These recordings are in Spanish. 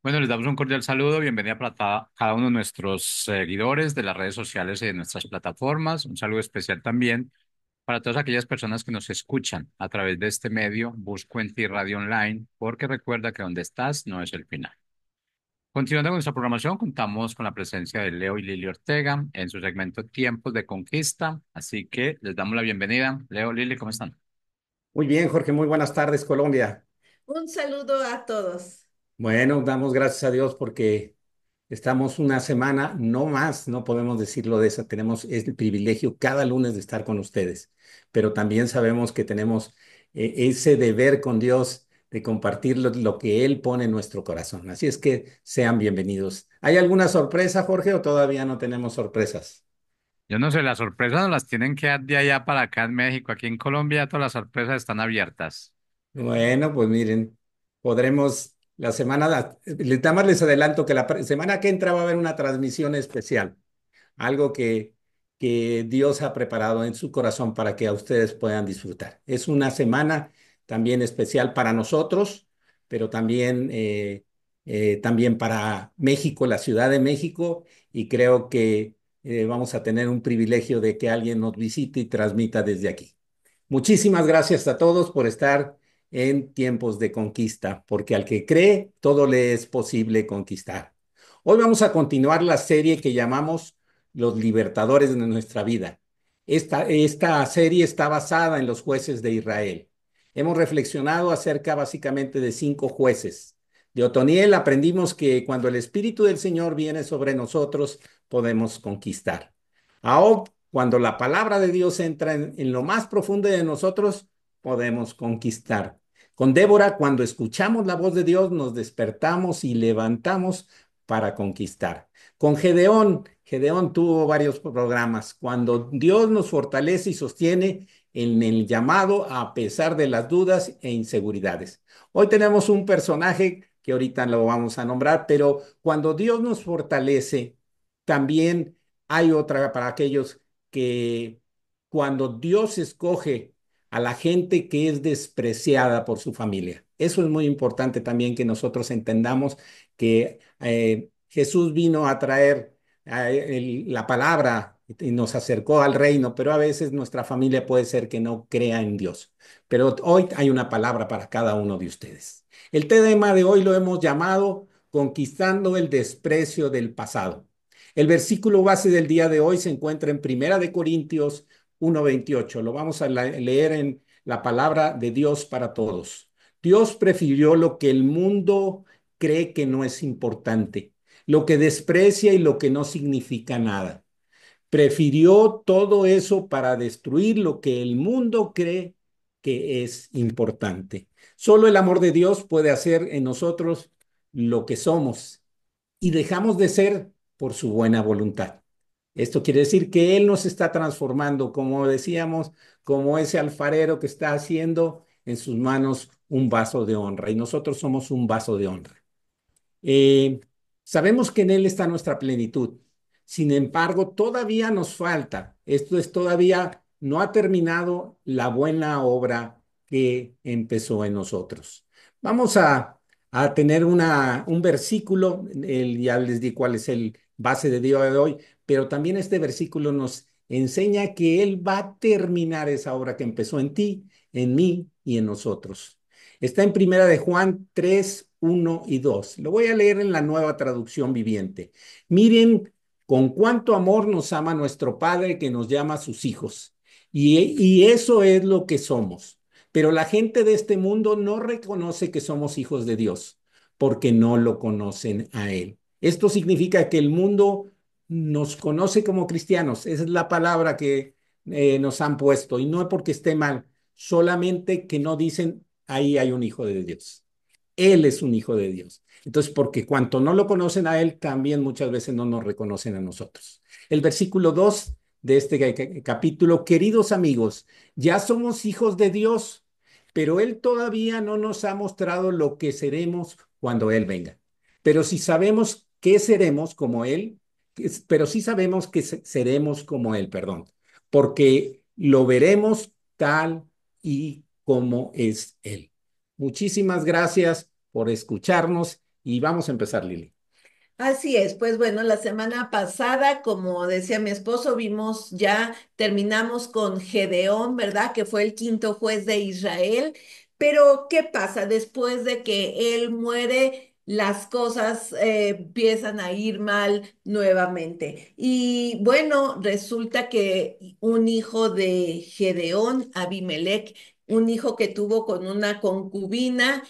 Bueno, les damos un cordial saludo, bienvenida para cada uno de nuestros seguidores de las redes sociales y de nuestras plataformas. Un saludo especial también para todas aquellas personas que nos escuchan a través de este medio, Busco en Ti Radio Online, porque recuerda que donde estás no es el final. Continuando con nuestra programación, contamos con la presencia de Leo y Lili Ortega en su segmento Tiempos de Conquista, así que les damos la bienvenida. Leo, Lili, ¿cómo están? Muy bien, Jorge, muy buenas tardes, Colombia. Un saludo a todos. Bueno, damos gracias a Dios porque estamos una semana, no más, no podemos decirlo de esa, tenemos el privilegio cada lunes de estar con ustedes, pero también sabemos que tenemos ese deber con Dios de compartir lo que Él pone en nuestro corazón. Así es que sean bienvenidos. ¿Hay alguna sorpresa, Jorge, o todavía no tenemos sorpresas? Yo no sé, las sorpresas nos las tienen que dar de allá para acá en México. Aquí en Colombia todas las sorpresas están abiertas. Bueno, pues miren, podremos la semana, nada más les adelanto que semana que entra va a haber una transmisión especial, algo que Dios ha preparado en su corazón para que a ustedes puedan disfrutar. Es una semana también especial para nosotros, pero también para México, la Ciudad de México, y creo que vamos a tener un privilegio de que alguien nos visite y transmita desde aquí. Muchísimas gracias a todos por estar en tiempos de conquista, porque al que cree, todo le es posible conquistar. Hoy vamos a continuar la serie que llamamos Los Libertadores de nuestra vida. Esta serie está basada en los jueces de Israel. Hemos reflexionado acerca básicamente de 5 jueces. De Otoniel aprendimos que cuando el Espíritu del Señor viene sobre nosotros, podemos conquistar. A cuando la palabra de Dios entra en lo más profundo de nosotros, podemos conquistar. Con Débora, cuando escuchamos la voz de Dios, nos despertamos y levantamos para conquistar. Con Gedeón tuvo varios programas. Cuando Dios nos fortalece y sostiene en el llamado a pesar de las dudas e inseguridades. Hoy tenemos un personaje que ahorita lo vamos a nombrar, pero cuando Dios nos fortalece, también hay otra para aquellos que cuando Dios escoge a la gente que es despreciada por su familia. Eso es muy importante también que nosotros entendamos que Jesús vino a traer la palabra y nos acercó al reino, pero a veces nuestra familia puede ser que no crea en Dios. Pero hoy hay una palabra para cada uno de ustedes. El tema de hoy lo hemos llamado Conquistando el desprecio del pasado. El versículo base del día de hoy se encuentra en Primera de Corintios 1:28. Lo vamos a leer en la palabra de Dios para todos. Dios prefirió lo que el mundo cree que no es importante, lo que desprecia y lo que no significa nada. Prefirió todo eso para destruir lo que el mundo cree que es importante. Solo el amor de Dios puede hacer en nosotros lo que somos y dejamos de ser por su buena voluntad. Esto quiere decir que Él nos está transformando, como decíamos, como ese alfarero que está haciendo en sus manos un vaso de honra y nosotros somos un vaso de honra. Eh, Sabemos que en Él está nuestra plenitud. Sin embargo, todavía nos falta. Esto es todavía no ha terminado la buena obra que empezó en nosotros. Vamos a tener un versículo, ya les di cuál es el base de día de hoy, pero también este versículo nos enseña que Él va a terminar esa obra que empezó en ti, en mí y en nosotros. Está en Primera de Juan 3, 1 y 2. Lo voy a leer en la Nueva Traducción Viviente. Miren con cuánto amor nos ama nuestro Padre que nos llama sus hijos. Y eso es lo que somos. Pero la gente de este mundo no reconoce que somos hijos de Dios porque no lo conocen a Él. Esto significa que el mundo nos conoce como cristianos. Esa es la palabra que nos han puesto y no es porque esté mal, solamente que no dicen ahí hay un hijo de Dios. Él es un hijo de Dios. Entonces, porque cuanto no lo conocen a Él, también muchas veces no nos reconocen a nosotros. El versículo 2 de este capítulo, queridos amigos, ya somos hijos de Dios, pero Él todavía no nos ha mostrado lo que seremos cuando Él venga. Pero si sabemos que seremos como Él, pero sí sabemos que seremos como Él, perdón, porque lo veremos tal y como es Él. Muchísimas gracias por escucharnos Y vamos a empezar, Lili. Así es, pues bueno, la semana pasada, como decía mi esposo, terminamos con Gedeón, ¿verdad? Que fue el quinto juez de Israel. Pero, ¿qué pasa? Después de que él muere, las cosas empiezan a ir mal nuevamente. Y bueno, resulta que un hijo de Gedeón, Abimelech, un hijo que tuvo con una concubina,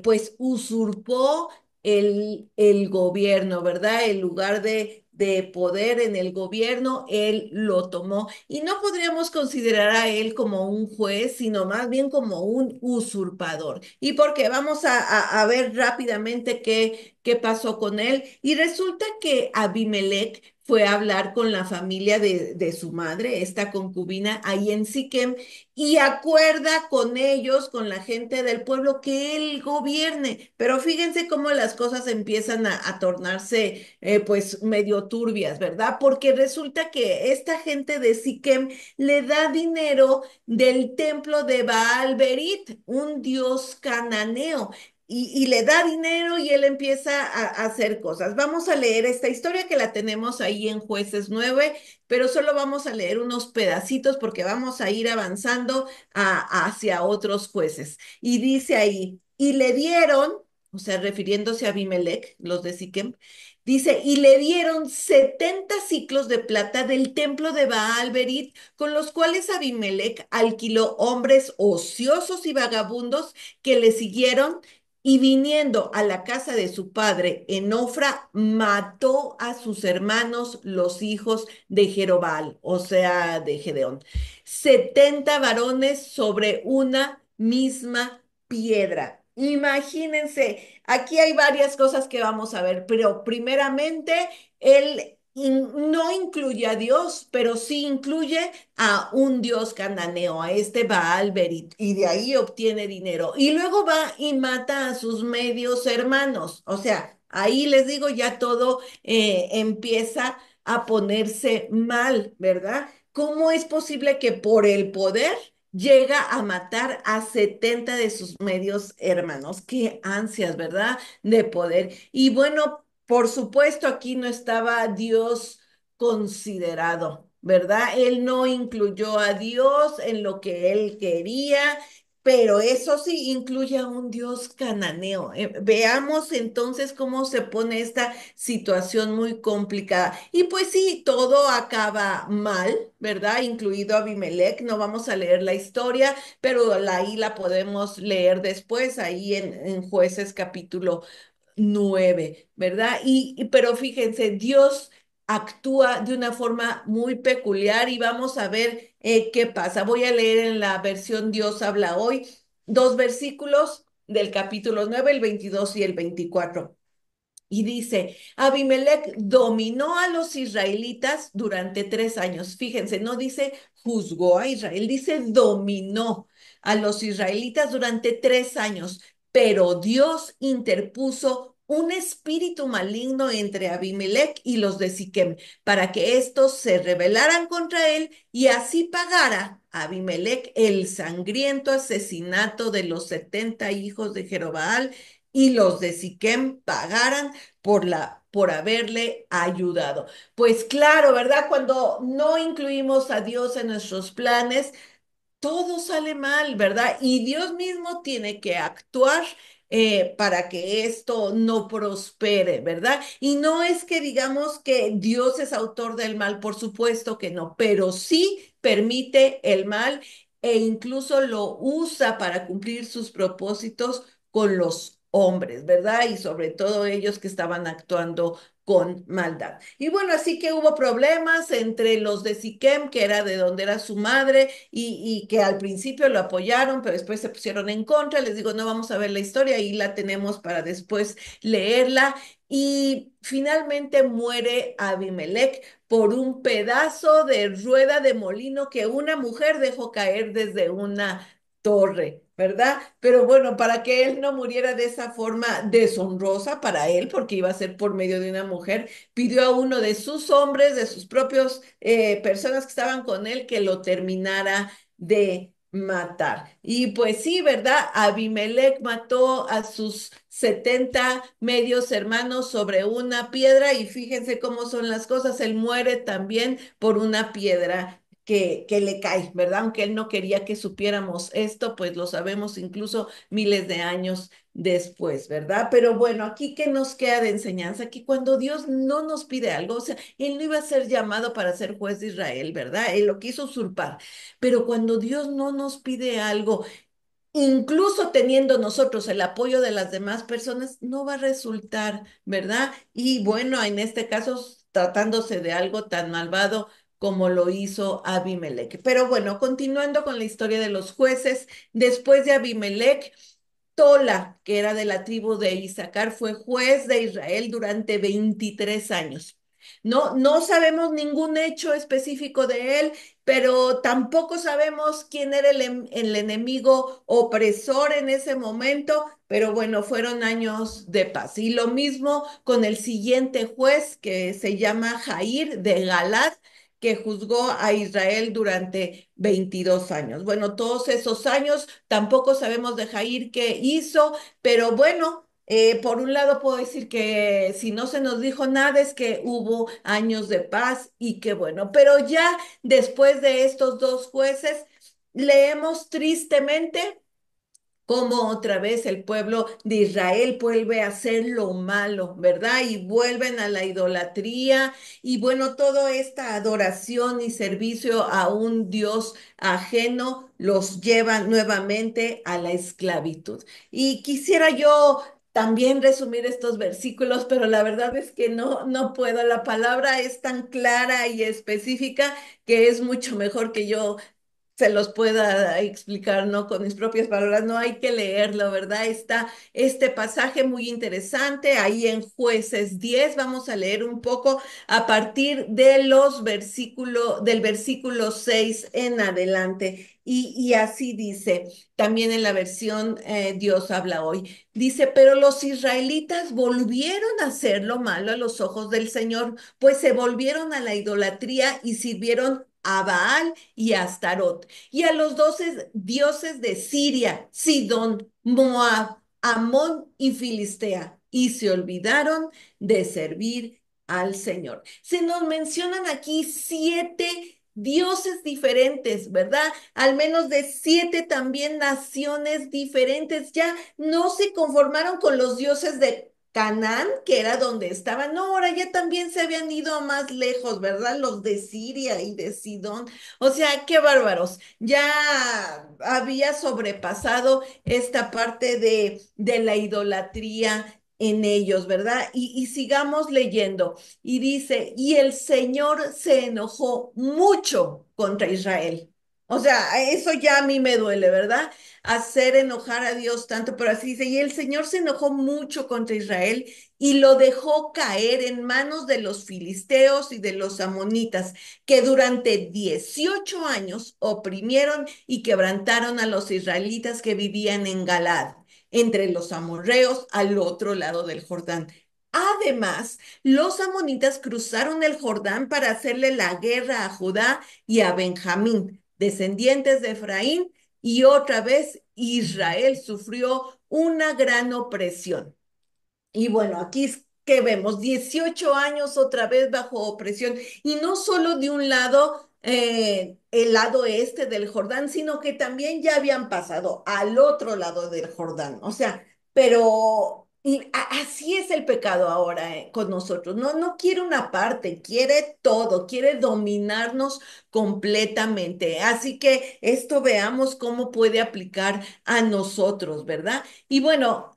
pues usurpó el gobierno, ¿verdad? El lugar de poder en el gobierno, él lo tomó. Y no podríamos considerar a él como un juez, sino más bien como un usurpador. ¿Y por qué? Vamos a ver rápidamente qué pasó con él. Y resulta que Abimelech fue a hablar con la familia de su madre, esta concubina, ahí en Siquem, y acuerda con ellos, con la gente del pueblo, que él gobierne. Pero fíjense cómo las cosas empiezan a tornarse pues medio turbias, ¿verdad? Porque resulta que esta gente de Siquem le da dinero del templo de Baal Berit, un dios cananeo. Y le da dinero y él empieza a hacer cosas. Vamos a leer esta historia que la tenemos ahí en Jueces 9, pero solo vamos a leer unos pedacitos porque vamos a ir avanzando hacia otros jueces. Y dice ahí, y le dieron, o sea, refiriéndose a Abimelech, los de Siquem, dice, y le dieron 70 ciclos de plata del templo de Baal Berit, con los cuales Abimelech alquiló hombres ociosos y vagabundos que le siguieron, y viniendo a la casa de su padre en Ofra, mató a sus hermanos, los hijos de Jerobal, o sea, de Gedeón. 70 varones sobre una misma piedra. Imagínense, aquí hay varias cosas que vamos a ver, pero primeramente, él no incluye a Dios, pero sí incluye a un dios cananeo, a este Baal Berit, y de ahí obtiene dinero. Y luego va y mata a sus medios hermanos. O sea, ahí les digo, ya todo empieza a ponerse mal, ¿verdad? ¿Cómo es posible que por el poder llega a matar a 70 de sus medios hermanos? Qué ansias, ¿verdad? De poder. Y bueno, por supuesto, aquí no estaba Dios considerado, ¿verdad? Él no incluyó a Dios en lo que él quería, pero eso sí incluye a un Dios cananeo. Veamos entonces cómo se pone esta situación muy complicada. Y pues sí, todo acaba mal, ¿verdad? Incluido Abimelech. No vamos a leer la historia, pero ahí la podemos leer después, ahí en Jueces capítulo 9, ¿verdad? Pero fíjense, Dios actúa de una forma muy peculiar y vamos a ver qué pasa. Voy a leer en la versión Dios habla hoy dos versículos del capítulo 9, el 22 y el 24. Y dice, Abimelech dominó a los israelitas durante 3 años. Fíjense, no dice juzgó a Israel, dice dominó a los israelitas durante 3 años. Pero Dios interpuso un espíritu maligno entre Abimelech y los de Siquem para que estos se rebelaran contra él y así pagara a Abimelech el sangriento asesinato de los 70 hijos de Jerobal, y los de Siquem pagaran por haberle ayudado. Pues claro, ¿verdad? Cuando no incluimos a Dios en nuestros planes, todo sale mal, ¿verdad? Y Dios mismo tiene que actuar para que esto no prospere, ¿verdad? Y no es que digamos que Dios es autor del mal, por supuesto que no, pero sí permite el mal e incluso lo usa para cumplir sus propósitos con los hombres, ¿verdad? Y sobre todo ellos que estaban actuando con maldad. Y bueno, así que hubo problemas entre los de Siquem, que era de donde era su madre, y que al principio lo apoyaron, pero después se pusieron en contra. Les digo, no vamos a ver la historia, ahí la tenemos para después leerla. Y finalmente muere Abimelech por un pedazo de rueda de molino que una mujer dejó caer desde una torre, ¿verdad? Pero bueno, para que él no muriera de esa forma deshonrosa para él, porque iba a ser por medio de una mujer, pidió a uno de sus hombres, de sus propios personas que estaban con él, que lo terminara de matar. Y pues sí, ¿verdad? Abimelech mató a sus 70 medios hermanos sobre una piedra y fíjense cómo son las cosas. Él muere también por una piedra que le cae, ¿verdad? Aunque él no quería que supiéramos esto, pues lo sabemos incluso miles de años después, ¿verdad? Pero bueno, aquí qué nos queda de enseñanza, que cuando Dios no nos pide algo, o sea, él no iba a ser llamado para ser juez de Israel, ¿verdad? Él lo quiso usurpar. Pero cuando Dios no nos pide algo, incluso teniendo nosotros el apoyo de las demás personas, no va a resultar, ¿verdad? Y bueno, en este caso, tratándose de algo tan malvado como lo hizo Abimelech. Pero bueno, continuando con la historia de los jueces, después de Abimelech, Tola, que era de la tribu de Isaacar, fue juez de Israel durante 23 años. No sabemos ningún hecho específico de él, pero tampoco sabemos quién era el enemigo opresor en ese momento, pero bueno, fueron años de paz. Y lo mismo con el siguiente juez que se llama Jair de Galad, que juzgó a Israel durante 22 años. Bueno, todos esos años tampoco sabemos de Jair qué hizo, pero bueno, por un lado puedo decir que si no se nos dijo nada es que hubo años de paz y qué bueno, pero ya después de estos dos jueces, leemos tristemente cómo otra vez el pueblo de Israel vuelve a hacer lo malo, ¿verdad? Y vuelven a la idolatría y bueno, toda esta adoración y servicio a un Dios ajeno los lleva nuevamente a la esclavitud. Y quisiera yo también resumir estos versículos, pero la verdad es que no puedo. La palabra es tan clara y específica que es mucho mejor que yo se los pueda explicar, ¿no? Con mis propias palabras, no hay que leerlo, ¿verdad? Está este pasaje muy interesante ahí en Jueces 10. Vamos a leer un poco a partir de del versículo 6 en adelante. Y así dice, también en la versión Dios habla hoy. Dice, pero los israelitas volvieron a hacer lo malo a los ojos del Señor, pues se volvieron a la idolatría y sirvieron a Baal y a Astarot y a los 12 dioses de Siria, Sidón, Moab, Amón y Filistea, y se olvidaron de servir al Señor. Se nos mencionan aquí 7 dioses diferentes, ¿verdad? Al menos de 7 también naciones diferentes. Ya no se conformaron con los dioses de Canaán, que era donde estaban. No, ahora ya también se habían ido más lejos, ¿verdad? Los de Siria y de Sidón. O sea, qué bárbaros. Ya había sobrepasado esta parte de la idolatría en ellos, ¿verdad? Y sigamos leyendo. Y dice, y el Señor se enojó mucho contra Israel. O sea, eso ya a mí me duele, ¿verdad? Hacer enojar a Dios tanto, pero así dice, y el Señor se enojó mucho contra Israel y lo dejó caer en manos de los filisteos y de los amonitas que durante 18 años oprimieron y quebrantaron a los israelitas que vivían en Galad, entre los amorreos al otro lado del Jordán. Además, los amonitas cruzaron el Jordán para hacerle la guerra a Judá y a Benjamín, descendientes de Efraín, y otra vez Israel sufrió una gran opresión. Y bueno, aquí es que vemos 18 años otra vez bajo opresión y no solo de un lado, el lado este del Jordán, sino que también ya habían pasado al otro lado del Jordán. O sea, pero así es el pecado ahora con nosotros. No quiere una parte, quiere todo, quiere dominarnos completamente. Así que esto veamos cómo puede aplicar a nosotros, ¿verdad? Y bueno,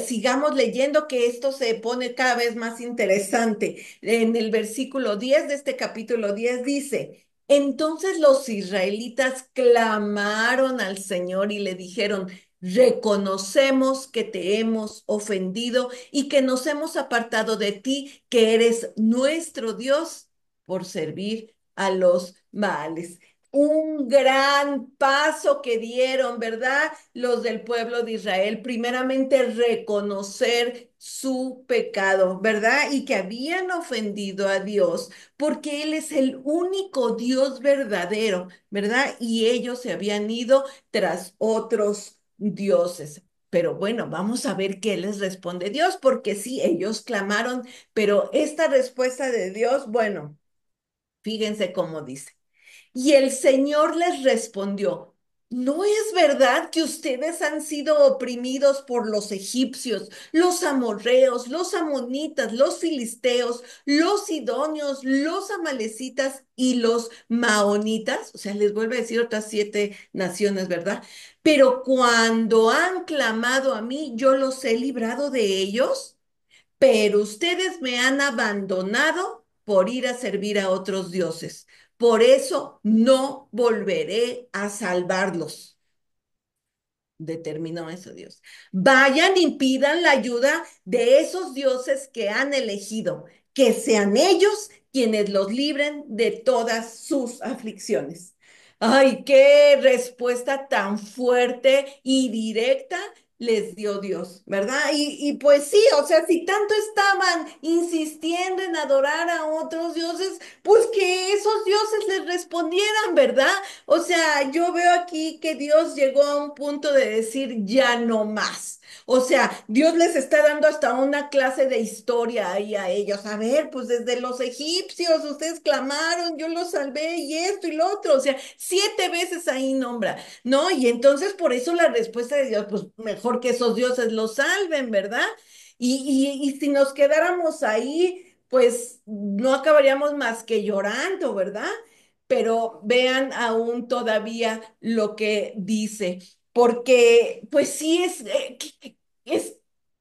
sigamos leyendo que esto se pone cada vez más interesante. En el versículo 10 de este capítulo 10 dice, entonces los israelitas clamaron al Señor y le dijeron, reconocemos que te hemos ofendido y que nos hemos apartado de ti, que eres nuestro Dios por servir a los Baales. un gran paso que dieron, ¿verdad? Los del pueblo de Israel. Primeramente, reconocer su pecado, ¿verdad? Y que habían ofendido a Dios, porque Él es el único Dios verdadero, ¿verdad? Y ellos se habían ido tras otros dioses. Pero bueno, vamos a ver qué les responde Dios, porque sí, ellos clamaron, pero esta respuesta de Dios, bueno, fíjense cómo dice. Y el Señor les respondió, ¿no es verdad que ustedes han sido oprimidos por los egipcios, los amorreos, los amonitas, los filisteos, los sidonios, los amalecitas y los maonitas? O sea, les vuelve a decir otras 7 naciones, ¿verdad? Pero cuando han clamado a mí, yo los he librado de ellos, pero ustedes me han abandonado por ir a servir a otros dioses. Por eso no volveré a salvarlos. Determinó eso Dios. Vayan y pidan la ayuda de esos dioses que han elegido, que sean ellos quienes los libren de todas sus aflicciones. Ay, qué respuesta tan fuerte y directa les dio Dios, ¿verdad? Y pues sí, o sea, si tanto estaban insistiendo en adorar a otros dioses, pues que esos dioses les respondieran, ¿verdad? O sea, yo veo aquí que Dios llegó a un punto de decir ya no más. O sea, Dios les está dando hasta una clase de historia ahí a ellos. A ver, pues desde los egipcios ustedes clamaron, yo los salvé y esto y lo otro. O sea, 7 veces ahí nombra, ¿no? Y entonces por eso la respuesta de Dios, pues mejor que esos dioses los salven, ¿verdad? Y si nos quedáramos ahí, pues no acabaríamos más que llorando, ¿verdad? Pero vean aún todavía lo que dice, porque pues sí es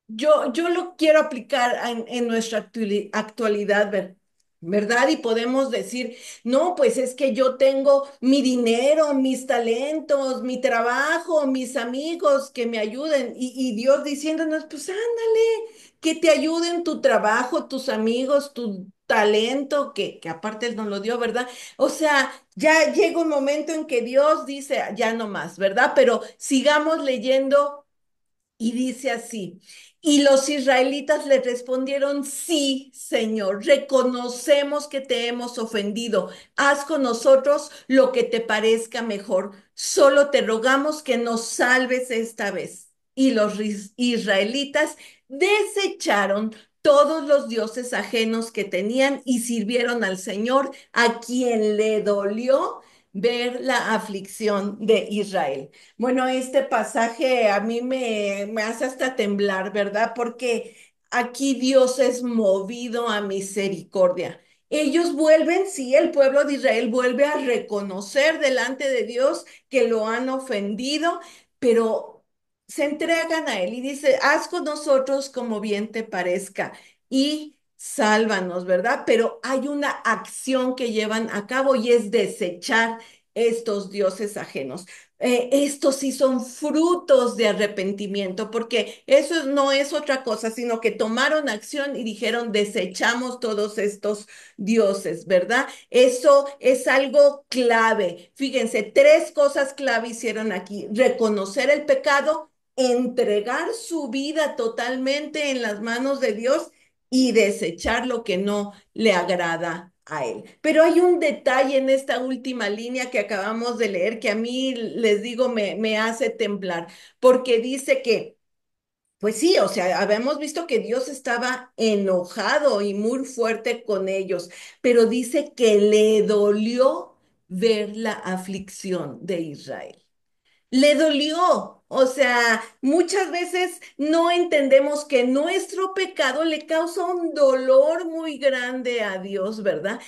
yo lo quiero aplicar en nuestra actualidad, ¿verdad? Y podemos decir, no, pues es que yo tengo mi dinero, mis talentos, mi trabajo, mis amigos que me ayuden, y Dios diciéndonos, pues ándale, que te ayuden tu trabajo, tus amigos, tu talento, que aparte Él nos lo dio, ¿verdad? O sea, ya llega un momento en que Dios dice, ya no más, ¿verdad? Pero sigamos leyendo y dice así, y los israelitas le respondieron, sí, Señor, reconocemos que te hemos ofendido. Haz con nosotros lo que te parezca mejor. Solo te rogamos que nos salves esta vez. Y los israelitas desecharon todos los dioses ajenos que tenían y sirvieron al Señor, a quien le dolió ver la aflicción de Israel. Bueno, este pasaje a mí me hace hasta temblar, ¿verdad? Porque aquí Dios es movido a misericordia. Ellos vuelven, sí, el pueblo de Israel vuelve a reconocer delante de Dios que lo han ofendido, pero se entregan a Él y dice, haz con nosotros como bien te parezca y sálvanos, ¿verdad? Pero hay una acción que llevan a cabo y es desechar estos dioses ajenos. Estos sí son frutos de arrepentimiento, porque no es otra cosa, sino que tomaron acción y dijeron, desechamos todos estos dioses, ¿verdad? Eso es algo clave. Fíjense, 3 cosas clave hicieron aquí. Reconocer el pecado, entregar su vida totalmente en las manos de Dios y desechar lo que no le agrada a él. Pero hay un detalle en esta última línea que acabamos de leer que a mí, les digo, me hace temblar, porque dice que, pues sí, o sea, habíamos visto que Dios estaba enojado y muy fuerte con ellos, pero dice que le dolió ver la aflicción de Israel. Le dolió. O sea, muchas veces no entendemos que nuestro pecado le causa un dolor muy grande a Dios, ¿verdad?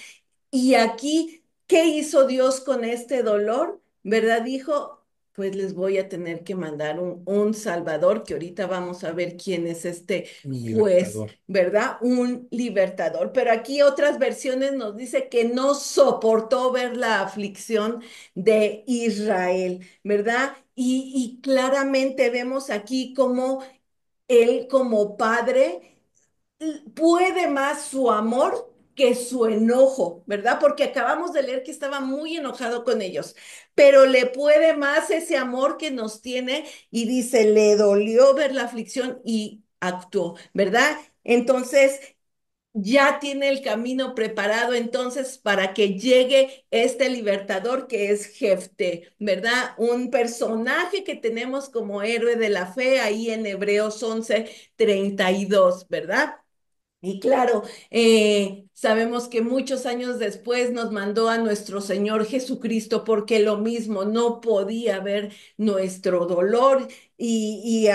Y aquí, ¿qué hizo Dios con este dolor? ¿Verdad? Dijo, pues les voy a tener que mandar un Salvador, que ahorita vamos a ver quién es este Mi juez, libertador. ¿verdad? Un libertador. Pero aquí otras versiones nos dice que no soportó ver la aflicción de Israel, ¿verdad? Y claramente vemos aquí cómo él como padre puede más su amor que su enojo, ¿verdad? Porque acabamos de leer que estaba muy enojado con ellos, pero le puede más ese amor que nos tiene y dice, le dolió ver la aflicción y actuó, ¿verdad? Entonces, ya tiene el camino preparado entonces para que llegue este libertador que es Jefté, ¿verdad? Un personaje que tenemos como héroe de la fe ahí en Hebreos 11:32, ¿verdad? Y claro, sabemos que muchos años después nos mandó a nuestro Señor Jesucristo porque lo mismo no podía ver nuestro dolor y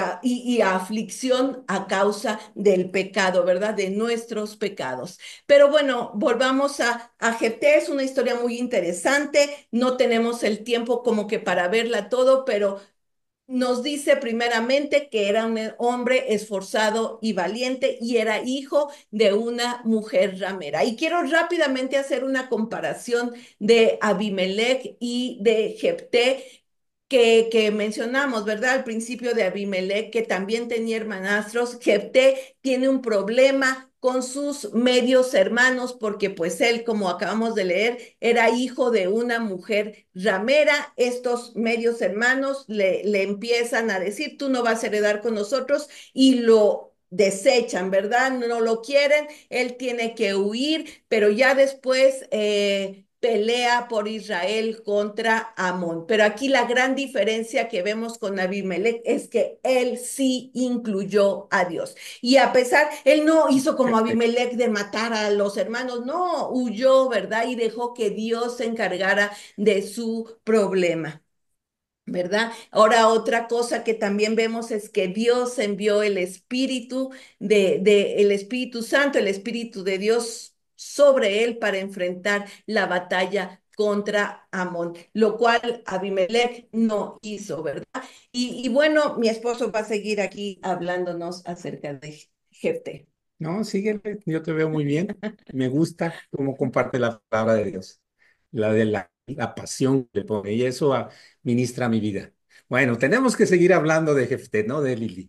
aflicción a causa del pecado, ¿verdad? De nuestros pecados. Pero bueno, volvamos a Jefté, es una historia muy interesante, no tenemos el tiempo como que para verla todo, pero nos dice primeramente que era un hombre esforzado y valiente y era hijo de una mujer ramera. Y quiero rápidamente hacer una comparación de Abimelech y de Jefté que mencionamos, ¿verdad? Al principio de Abimelech, que también tenía hermanastros. Jefté tiene un problema con sus medios hermanos porque pues él, como acabamos de leer, era hijo de una mujer ramera. Estos medios hermanos le empiezan a decir, tú no vas a heredar con nosotros y lo desechan, ¿verdad? No lo quieren, él tiene que huir, pero ya después pelea por Israel contra Amón. Pero aquí la gran diferencia que vemos con Abimelech es que él sí incluyó a Dios. Y a pesar, él no hizo como Abimelech de matar a los hermanos, no, huyó, ¿verdad? Y dejó que Dios se encargara de su problema. ¿Verdad? Ahora otra cosa que también vemos es que Dios envió el Espíritu el Espíritu Santo, el Espíritu de Dios sobre él para enfrentar la batalla contra Amón, lo cual Abimelech no hizo, ¿verdad? Y bueno, mi esposo va a seguir aquí hablándonos acerca de Jefté. No, síguele, yo te veo muy bien. Me gusta cómo comparte la palabra de Dios, la de la pasión que le pone, y eso ministra mi vida. Bueno, tenemos que seguir hablando de Jefté, ¿no? De Lili.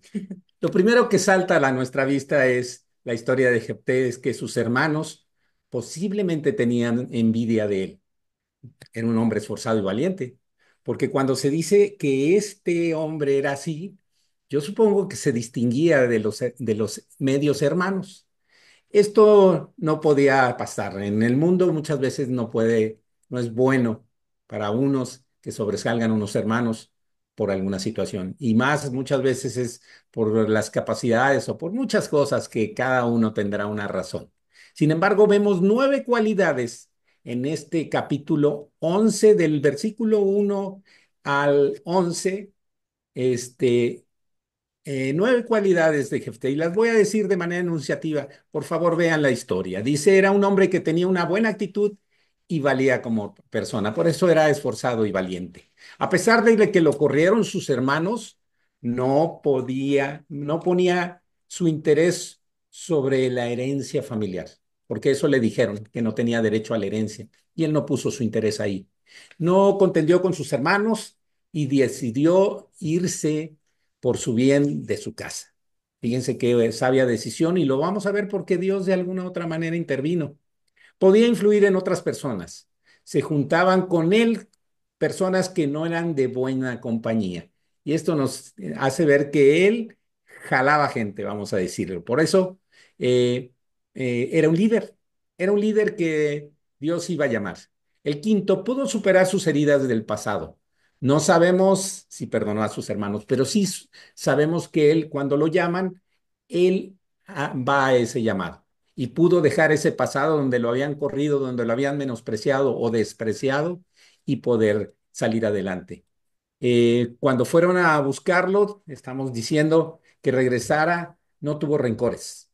Lo primero que salta a nuestra vista es la historia de Jefté, es que sus hermanos posiblemente tenían envidia de él. Era un hombre esforzado y valiente, porque cuando se dice que este hombre era así, yo supongo que se distinguía de los medios hermanos. Esto no podía pasar. En el mundo muchas veces no es bueno para unos que sobresalgan unos hermanos por alguna situación. Y más muchas veces es por las capacidades o por muchas cosas que cada uno tendrá una razón. Sin embargo, vemos 9 cualidades en este capítulo 11 del versículo 1 al 11. Este, 9 cualidades de Jefté y las voy a decir de manera enunciativa. Por favor, vean la historia. Dice, era un hombre que tenía una buena actitud y valía como persona. Por eso era esforzado y valiente. A pesar de que lo corrieron sus hermanos, no ponía su interés sobre la herencia familiar, porque eso le dijeron, que no tenía derecho a la herencia, y él no puso su interés ahí. No contendió con sus hermanos y decidió irse por su bien de su casa. Fíjense qué sabia decisión y lo vamos a ver porque Dios de alguna u otra manera intervino. Podía influir en otras personas. Se juntaban con él personas que no eran de buena compañía. Y esto nos hace ver que él jalaba gente, vamos a decirlo. Por eso era un líder. Era un líder que Dios iba a llamar. El quinto, pudo superar sus heridas del pasado. No sabemos si perdonó a sus hermanos, pero sí sabemos que él, cuando lo llaman, él va a ese llamado y pudo dejar ese pasado donde lo habían corrido, donde lo habían menospreciado o despreciado y poder salir adelante. Cuando fueron a buscarlo, estamos diciendo que regresara, no tuvo rencores,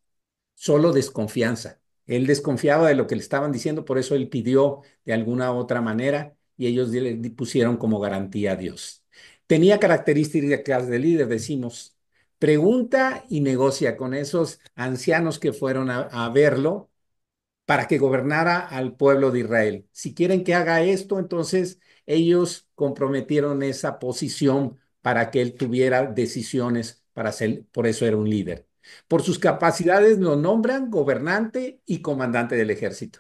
solo desconfianza. Él desconfiaba de lo que le estaban diciendo, por eso él pidió de alguna otra manera y ellos le pusieron como garantía a Dios. Tenía características de líder, decimos, pregunta y negocia con esos ancianos que fueron a verlo para que gobernara al pueblo de Israel. Si quieren que haga esto, entonces ellos comprometieron esa posición para que él tuviera decisiones para ser, por eso era un líder. Por sus capacidades lo nombran gobernante y comandante del ejército.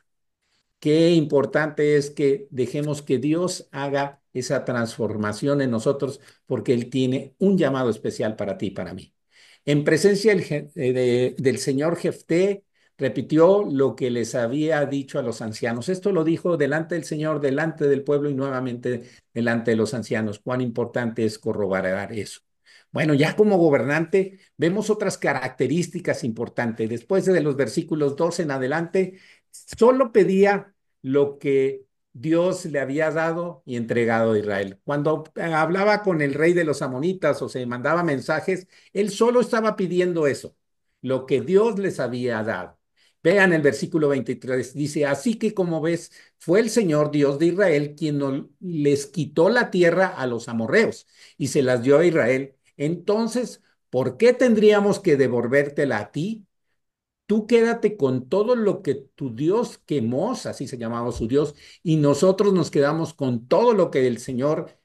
Qué importante es que dejemos que Dios haga esa transformación en nosotros, porque Él tiene un llamado especial para ti y para mí. En presencia del señor Jefté, repitió lo que les había dicho a los ancianos. Esto lo dijo delante del Señor, delante del pueblo y nuevamente delante de los ancianos. Cuán importante es corroborar eso. Bueno, ya como gobernante vemos otras características importantes. Después de los versículos 12 en adelante, solo pedía lo que Dios le había dado y entregado a Israel. Cuando hablaba con el rey de los amonitas o se mandaba mensajes, él solo estaba pidiendo eso, lo que Dios les había dado. Vean el versículo 23, dice, así que como ves, fue el Señor Dios de Israel quien les quitó la tierra a los amorreos y se las dio a Israel. Entonces, ¿por qué tendríamos que devolvértela a ti? Tú quédate con todo lo que tu Dios quemó, así se llamaba su Dios, y nosotros nos quedamos con todo lo que el Señor,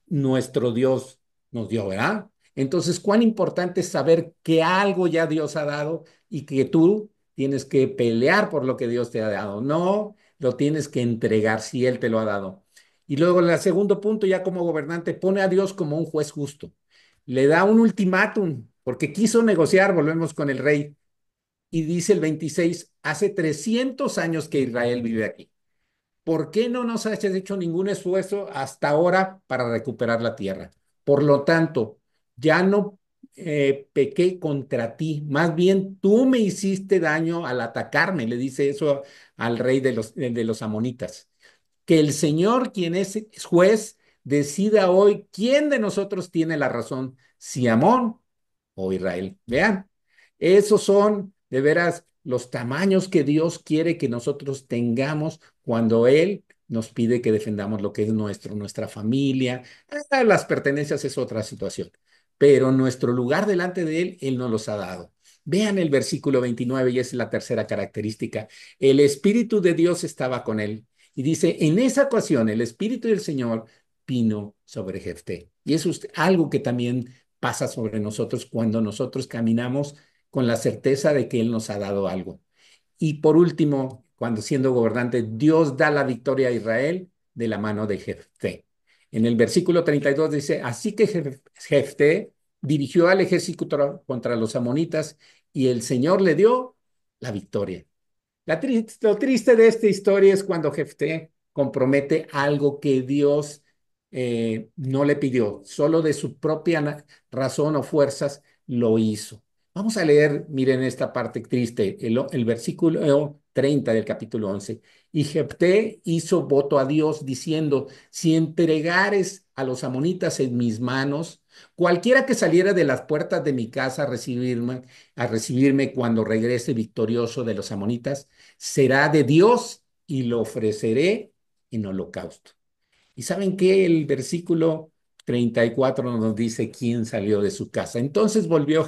nuestro Dios, nos dio, ¿verdad? Entonces, cuán importante es saber que algo ya Dios ha dado y que tú tienes que pelear por lo que Dios te ha dado. No lo tienes que entregar si Él te lo ha dado. Y luego, en el segundo punto, ya como gobernante, pone a Dios como un juez justo. Le da un ultimátum porque quiso negociar, volvemos con el rey y dice el 26, hace 300 años que Israel vive aquí. ¿Por qué no nos has hecho ningún esfuerzo hasta ahora para recuperar la tierra? Por lo tanto, ya no pequé contra ti, más bien tú me hiciste daño al atacarme, le dice eso al rey de los amonitas. Que el Señor, quien es juez, decida hoy quién de nosotros tiene la razón, si Amón o Israel. Vean, esos son de veras los tamaños que Dios quiere que nosotros tengamos cuando Él nos pide que defendamos lo que es nuestro, nuestra familia. Las pertenencias es otra situación, pero nuestro lugar delante de Él, Él nos los ha dado. Vean el versículo 29 y esa es la tercera característica. El Espíritu de Dios estaba con Él. Y dice, en esa ocasión el Espíritu del Señor vino sobre Jefté. Y eso es algo que también pasa sobre nosotros cuando nosotros caminamos con la certeza de que Él nos ha dado algo. Y por último, cuando siendo gobernante, Dios da la victoria a Israel de la mano de Jefté. En el versículo 32 dice, así que Jefté dirigió al ejército contra los amonitas y el Señor le dio la victoria. Lo triste de esta historia es cuando Jefté compromete algo que Dios no le pidió, solo de su propia razón o fuerzas lo hizo. Vamos a leer, miren esta parte triste, el versículo 30 del capítulo 11. Y Jefté hizo voto a Dios diciendo, si entregares a los amonitas en mis manos, cualquiera que saliera de las puertas de mi casa a recibirme cuando regrese victorioso de los amonitas, será de Dios y lo ofreceré en holocausto. ¿Y saben qué? El versículo 34 nos dice quién salió de su casa. Entonces volvió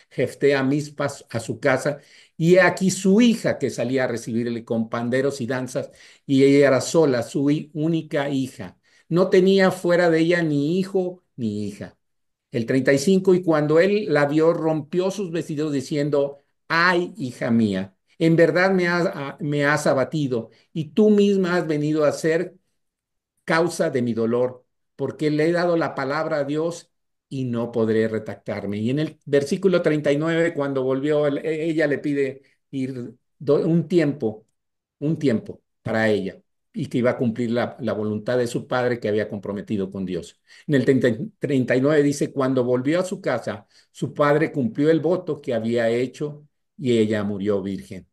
Jefté a Mispas a su casa y he aquí su hija que salía a recibirle con panderos y danzas y ella era sola, su única hija. No tenía fuera de ella ni hijo ni hija. El 35, y cuando él la vio, rompió sus vestidos diciendo, ay, hija mía, en verdad me has abatido y tú misma has venido a ser causa de mi dolor, porque le he dado la palabra a Dios y no podré retractarme. Y en el versículo 39, cuando volvió, ella le pide ir un tiempo para ella y que iba a cumplir la voluntad de su padre que había comprometido con Dios. En el 39 dice, cuando volvió a su casa, su padre cumplió el voto que había hecho y ella murió virgen.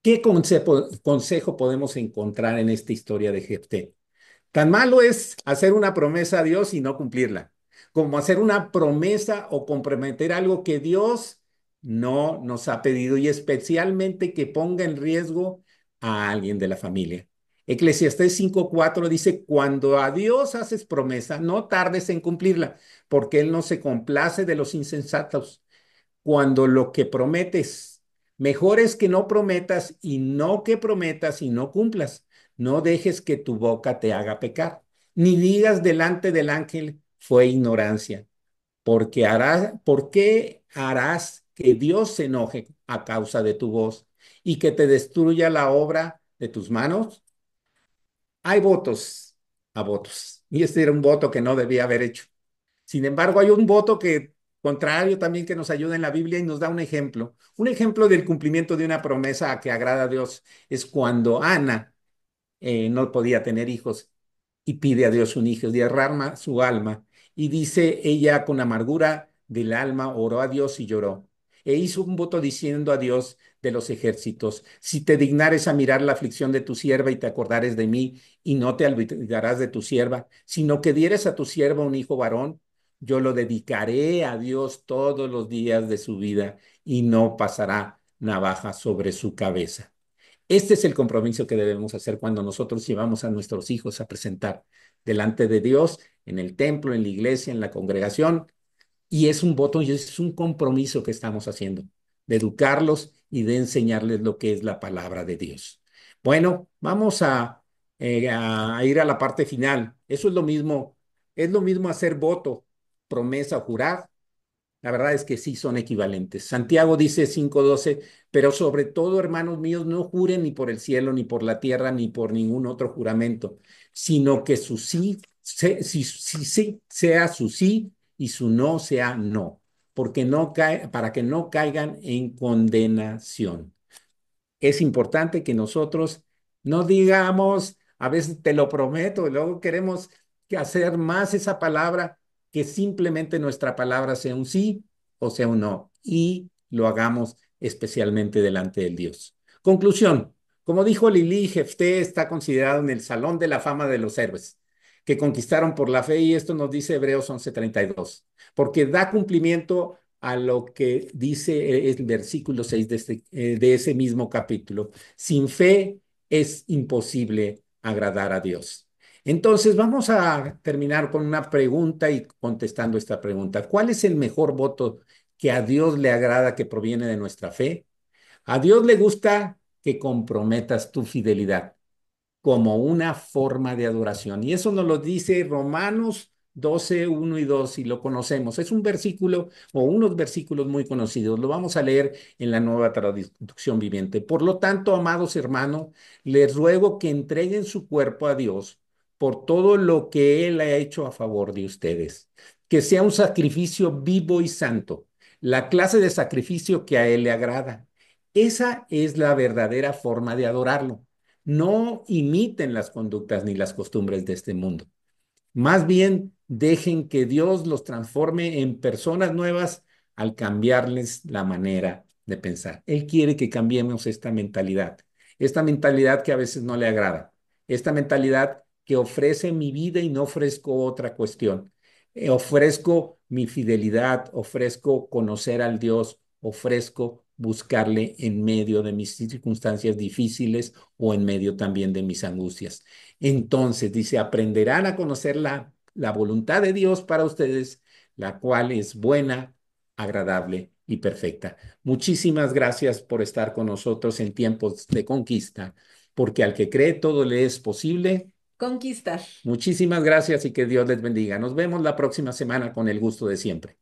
¿Qué consejo podemos encontrar en esta historia de Jefté? Tan malo es hacer una promesa a Dios y no cumplirla, como hacer una promesa o comprometer algo que Dios no nos ha pedido y especialmente que ponga en riesgo a alguien de la familia. Eclesiastés 5:4 dice, cuando a Dios haces promesa, no tardes en cumplirla, porque Él no se complace de los insensatos. Cuando lo que prometes, mejor es que no prometas y no que prometas y no cumplas. No dejes que tu boca te haga pecar, ni digas delante del ángel fue ignorancia, porque ¿por qué harás que Dios se enoje a causa de tu voz y que te destruya la obra de tus manos? Hay votos a votos, y este era un voto que no debía haber hecho. Sin embargo, hay un voto que contrario también que nos ayuda en la Biblia y nos da un ejemplo. Un ejemplo del cumplimiento de una promesa que agrada a Dios es cuando Ana no podía tener hijos y pide a Dios un hijo, derrama su alma y dice ella con amargura del alma, oró a Dios y lloró. E hizo un voto diciendo a Dios de los ejércitos, si te dignares a mirar la aflicción de tu sierva y te acordares de mí y no te olvidarás de tu sierva, sino que dieres a tu sierva un hijo varón, yo lo dedicaré a Dios todos los días de su vida y no pasará navaja sobre su cabeza. Este es el compromiso que debemos hacer cuando nosotros llevamos a nuestros hijos a presentar delante de Dios, en el templo, en la iglesia, en la congregación, y es un voto y es un compromiso que estamos haciendo, de educarlos y de enseñarles lo que es la palabra de Dios. Bueno, vamos a ir a la parte final. Eso es lo mismo hacer voto, promesa o jurar. La verdad es que sí son equivalentes. Santiago dice 5:12, pero sobre todo, hermanos míos, no juren ni por el cielo, ni por la tierra, ni por ningún otro juramento, sino que su sí, sí sea su sí y su no sea no, porque no cae, para que no caigan en condenación. Es importante que nosotros no digamos, a veces te lo prometo, y luego queremos que hacer más esa palabra, que simplemente nuestra palabra sea un sí o sea un no, y lo hagamos especialmente delante del Dios. Conclusión, como dijo Lili, Jefté está considerado en el Salón de la Fama de los Héroes que conquistaron por la fe, y esto nos dice Hebreos 11:32, porque da cumplimiento a lo que dice el versículo 6 de ese mismo capítulo. Sin fe es imposible agradar a Dios. Entonces, vamos a terminar con una pregunta y contestando esta pregunta. ¿Cuál es el mejor voto que a Dios le agrada que proviene de nuestra fe? A Dios le gusta que comprometas tu fidelidad como una forma de adoración. Y eso nos lo dice Romanos 12:1 y 2, y lo conocemos. Es un versículo o unos versículos muy conocidos. Lo vamos a leer en la Nueva Traducción Viviente. Por lo tanto, amados hermanos, les ruego que entreguen su cuerpo a Dios por todo lo que Él ha hecho a favor de ustedes. Que sea un sacrificio vivo y santo, la clase de sacrificio que a Él le agrada. Esa es la verdadera forma de adorarlo. No imiten las conductas ni las costumbres de este mundo. Más bien, dejen que Dios los transforme en personas nuevas al cambiarles la manera de pensar. Él quiere que cambiemos esta mentalidad que a veces no le agrada, esta mentalidad que ofrece mi vida y no ofrezco otra cuestión. Ofrezco mi fidelidad, ofrezco conocer al Dios, ofrezco buscarle en medio de mis circunstancias difíciles o en medio también de mis angustias. Entonces, dice, aprenderán a conocer la voluntad de Dios para ustedes, la cual es buena, agradable y perfecta. Muchísimas gracias por estar con nosotros en tiempos de conquista, porque al que cree todo le es posible. Conquistar. Muchísimas gracias y que Dios les bendiga. Nos vemos la próxima semana con el gusto de siempre.